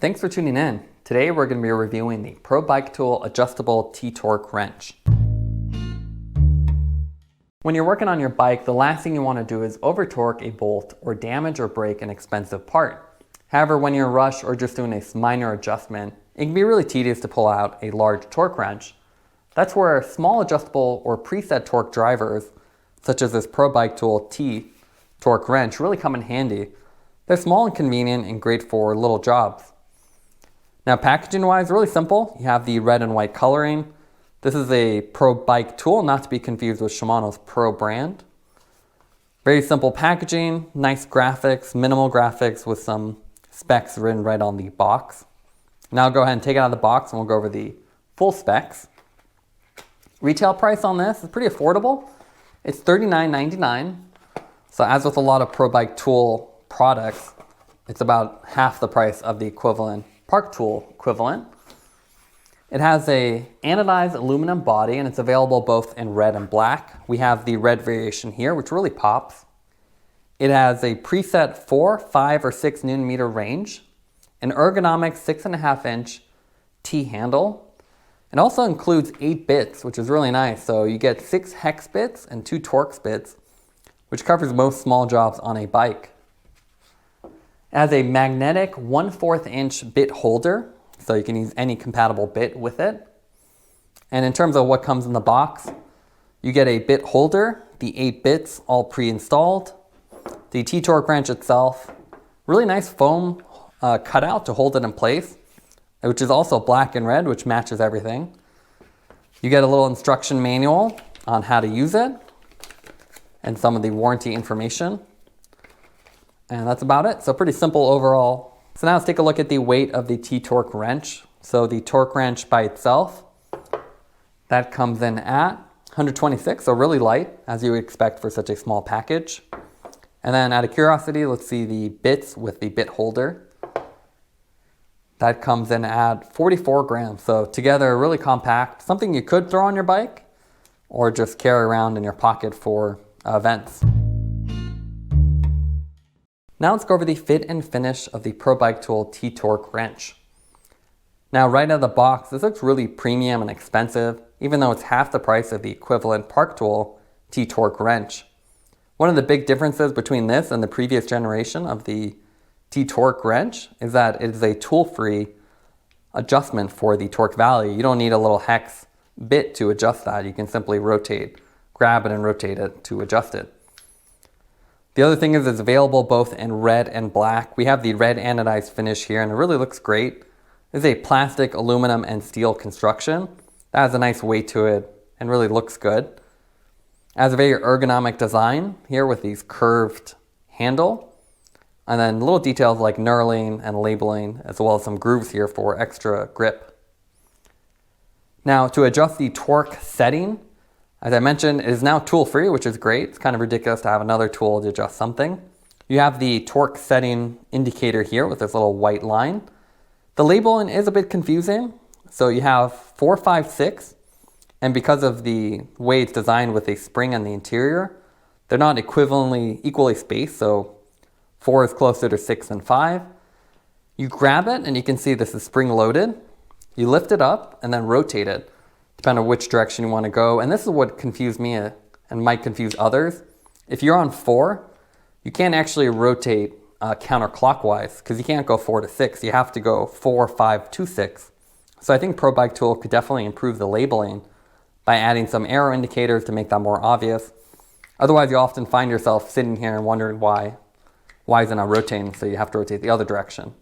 Thanks for tuning in. Today we're going to be reviewing the Pro Bike Tool Adjustable T-Torque Wrench. When you're working on your bike, the last thing you want to do is over-torque a bolt or damage or break an expensive part. However, when you're in a rush or just doing a minor adjustment, it can be really tedious to pull out a large torque wrench. That's where small adjustable or preset torque drivers, such as this Pro Bike Tool T-Torque Wrench, really come in handy. They're small and convenient and great for little jobs. Now, packaging wise, really simple. You have the red and white coloring. This is a Pro Bike tool, not to be confused with Shimano's Pro brand. Very simple packaging, nice graphics, minimal graphics with some specs written right on the box. Now I'll go ahead and take it out of the box and we'll go over the full specs. Retail price on this is pretty affordable. It's $39.99. So as with a lot of Pro Bike tool products, it's about half the price of the equivalent Park Tool equivalent. It has a anodized aluminum body and it's available both in red and black. We have the red variation here, which really pops. It has a preset 4, 5, or 6 Newton-meter range, an ergonomic 6.5-inch T-handle. It also includes 8 bits, which is really nice. So you get 6 hex bits and 2 Torx bits, which covers most small jobs on a bike. It has a magnetic 1/4-inch bit holder, so you can use any compatible bit with it. And in terms of what comes in the box, you get a bit holder, the 8 bits all pre-installed, the T-Torque wrench itself, really nice foam cutout to hold it in place, which is also black and red, which matches everything. You get a little instruction manual on how to use it and some of the warranty information. And that's about it. So pretty simple overall. So now let's take a look at the weight of the T-Torque wrench. So the torque wrench by itself, that comes in at 126, so really light, as you would expect for such a small package. And then out of curiosity, let's see the bits with the bit holder. That comes in at 44 grams. So together, really compact, something you could throw on your bike or just carry around in your pocket for events. Now let's go over the fit and finish of the Pro Bike Tool T-Torque wrench. Now right out of the box, this looks really premium and expensive, even though it's half the price of the equivalent Park Tool T-Torque wrench. One of the big differences between this and the previous generation of the T-Torque wrench is that it is a tool-free adjustment for the torque value. You don't need a little hex bit to adjust that. You can simply grab it and rotate it to adjust it. The other thing is it's available both in red and black. We have the red anodized finish here and it really looks great. It's a plastic, aluminum, and steel construction. That has a nice weight to it and really looks good. It has a very ergonomic design here with these curved handle. And then little details like knurling and labeling, as well as some grooves here for extra grip. Now to adjust the torque setting, as I mentioned, it is now tool-free, which is great. It's kind of ridiculous to have another tool to adjust something. You have the torque setting indicator here with this little white line. The labeling is a bit confusing. So you have 4, 5, 6, and because of the way it's designed with a spring on the interior, they're not equally spaced, so 4 is closer to 6 than 5. You grab it and you can see this is spring loaded. You lift it up and then rotate it, depending on which direction you want to go. And this is what confused me and might confuse others. If you're on 4, you can't actually rotate counterclockwise because you can't go 4 to 6. You have to go 4, 5 to 6. So I think Pro Bike Tool could definitely improve the labeling by adding some arrow indicators to make that more obvious. Otherwise, you often find yourself sitting here and wondering why is it not rotating, so you have to rotate the other direction.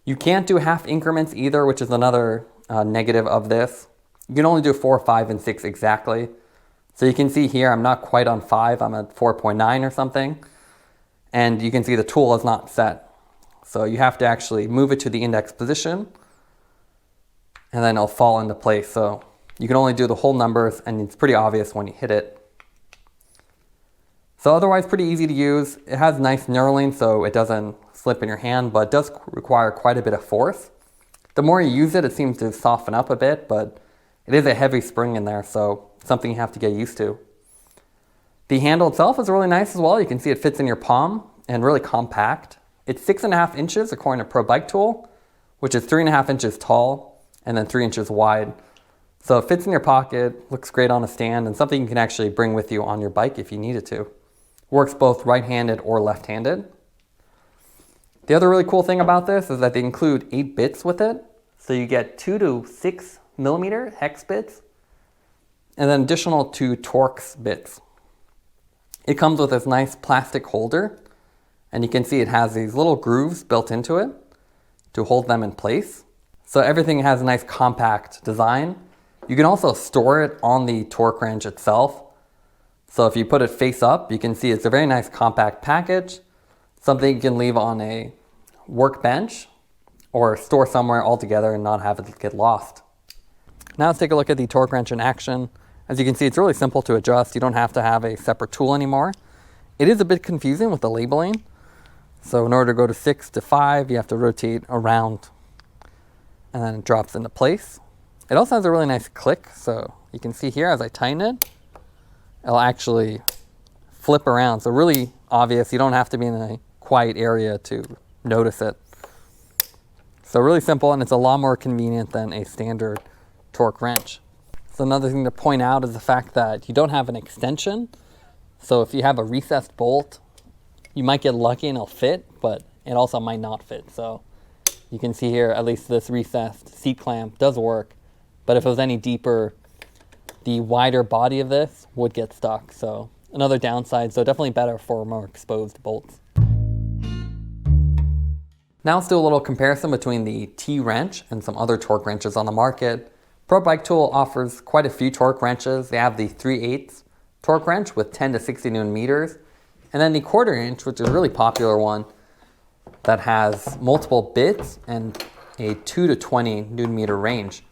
You can't do half increments either, which is another negative of this. You can only do 4, 5, and 6 exactly. So you can see here, I'm not quite on 5, I'm at 4.9 or something. And you can see the tool is not set. So you have to actually move it to the index position, and then it'll fall into place. So you can only do the whole numbers, and it's pretty obvious when you hit it. So otherwise, pretty easy to use. It has nice knurling, so it doesn't slip in your hand, but it does require quite a bit of force. The more you use it, it seems to soften up a bit, but it is a heavy spring in there, so something you have to get used to. The handle itself is really nice as well. You can see it fits in your palm and really compact. It's 6.5 inches according to Pro Bike Tool, which is 3.5 inches tall and then 3 inches wide. So it fits in your pocket, looks great on a stand, and something you can actually bring with you on your bike if you needed to. Works both right-handed or left-handed. The other really cool thing about this is that they include 8 bits with it. So you get 2 to 6 millimeter hex bits, and then additional 2 Torx bits. It comes with this nice plastic holder, and you can see it has these little grooves built into it to hold them in place. So everything has a nice compact design. You can also store it on the torque wrench itself. So if you put it face up, you can see it's a very nice compact package, something you can leave on a workbench or store somewhere altogether and not have it get lost. Now let's take a look at the torque wrench in action. As you can see, it's really simple to adjust. You don't have to have a separate tool anymore. It is a bit confusing with the labeling. So in order to go to 6 to 5, you have to rotate around and then it drops into place. It also has a really nice click. So you can see here as I tighten it, it'll actually flip around. So really obvious. You don't have to be in a quiet area to notice it. So really simple, and it's a lot more convenient than a standard torque wrench. So another thing to point out is the fact that you don't have an extension. So if you have a recessed bolt, you might get lucky and it'll fit, but it also might not fit. So you can see here, at least this recessed seat clamp does work, but if it was any deeper, the wider body of this would get stuck. So another downside, so definitely better for more exposed bolts. Now let's do a little comparison between the T-wrench and some other torque wrenches on the market. Pro Bike Tool offers quite a few torque wrenches. They have the 3/8 torque wrench with 10 to 60 Newton meters, and then the 1/4 inch, which is a really popular one, that has multiple bits and a 2 to 20 Newton meter range.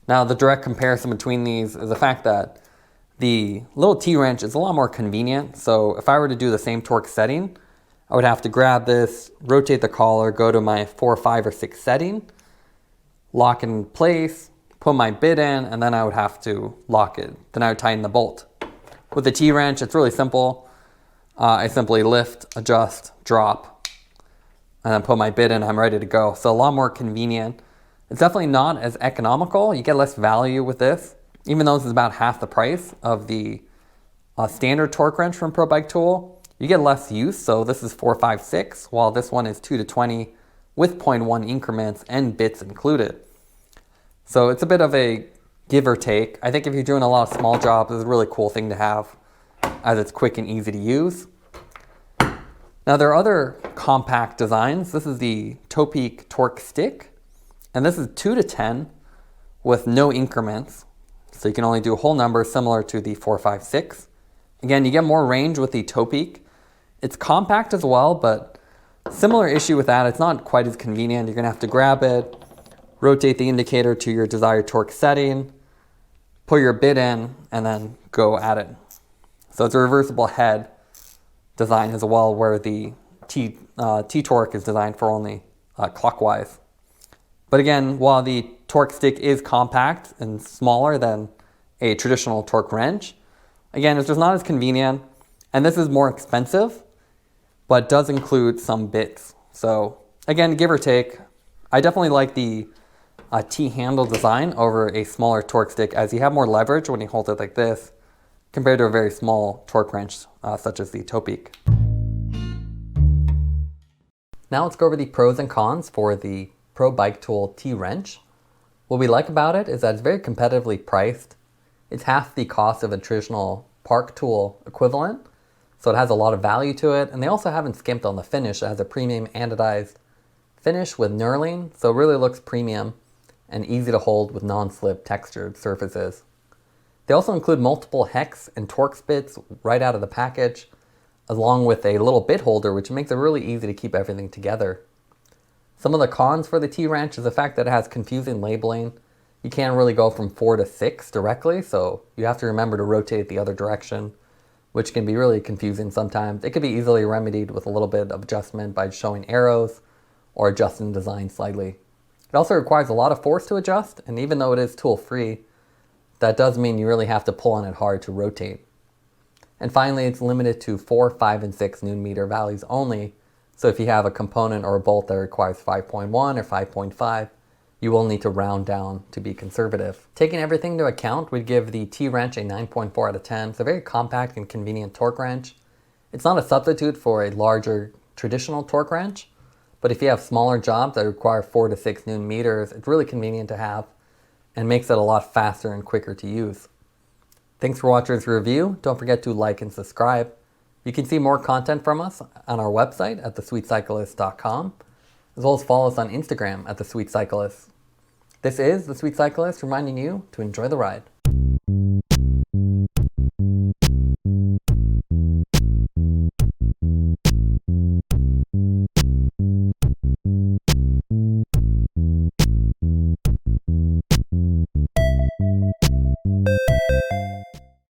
Now the direct comparison between these is the fact that the little T-wrench is a lot more convenient. So if I were to do the same torque setting, I would have to grab this, rotate the collar, go to my 4, 5, or 6 setting, lock it in place, put my bit in, and then I would have to lock it. Then I would tighten the bolt. With the T-wrench, it's really simple. I simply lift, adjust, drop, and then put my bit in, I'm ready to go. So a lot more convenient. It's definitely not as economical. You get less value with this, even though this is about half the price of the standard torque wrench from Pro Bike Tool. You get less use, so this is 4, 5, 6, while this one is 2 to 20 with 0.1 increments and bits included. So it's a bit of a give or take. I think if you're doing a lot of small jobs, it's a really cool thing to have, as it's quick and easy to use. Now there are other compact designs. This is the Topeak Torque Stick, and this is 2 to 10 with no increments. So you can only do whole numbers similar to the 4, 5, 6. Again, you get more range with the Topeak. It's compact as well, but similar issue with that, it's not quite as convenient. You're gonna have to grab it, rotate the indicator to your desired torque setting, put your bit in, and then go at it. So it's a reversible head design as well, where the T-torque is designed for only clockwise. But again, while the torque stick is compact and smaller than a traditional torque wrench, again, it's just not as convenient, and this is more expensive, but does include some bits. So again, give or take, I definitely like the T-handle design over a smaller torque stick, as you have more leverage when you hold it like this compared to a very small torque wrench such as the Topeak. Now let's go over the pros and cons for the Pro Bike Tool T-wrench. What we like about it is that it's very competitively priced. It's half the cost of a traditional park tool equivalent, so it has a lot of value to it, and they also haven't skimped on the finish. It has a premium anodized finish with knurling, so it really looks premium and easy to hold with non-slip textured surfaces. They also include multiple hex and Torx bits right out of the package, along with a little bit holder, which makes it really easy to keep everything together. Some of the cons for the T-wrench is the fact that it has confusing labeling. You can't really go from 4 to 6 directly, so you have to remember to rotate the other direction, which can be really confusing sometimes. It could be easily remedied with a little bit of adjustment by showing arrows or adjusting the design slightly. It also requires a lot of force to adjust, and even though it is tool-free, that does mean you really have to pull on it hard to rotate. And finally, it's limited to 4, 5, and 6 Newton meter values only, So if you have a component or a bolt that requires 5.1 or 5.5, you will need to round down to be conservative. Taking everything into account, we'd give the T-wrench a 9.4 out of 10. It's a very compact and convenient torque wrench. It's not a substitute for a larger traditional torque wrench, but if you have smaller jobs that require 4 to 6 Newton meters, it's really convenient to have and makes it a lot faster and quicker to use. Thanks for watching this review. Don't forget to like and subscribe. You can see more content from us on our website at thesweetcyclist.com, as well as follow us on Instagram at thesweetcyclist. This is The Sweet Cyclist reminding you to enjoy the ride.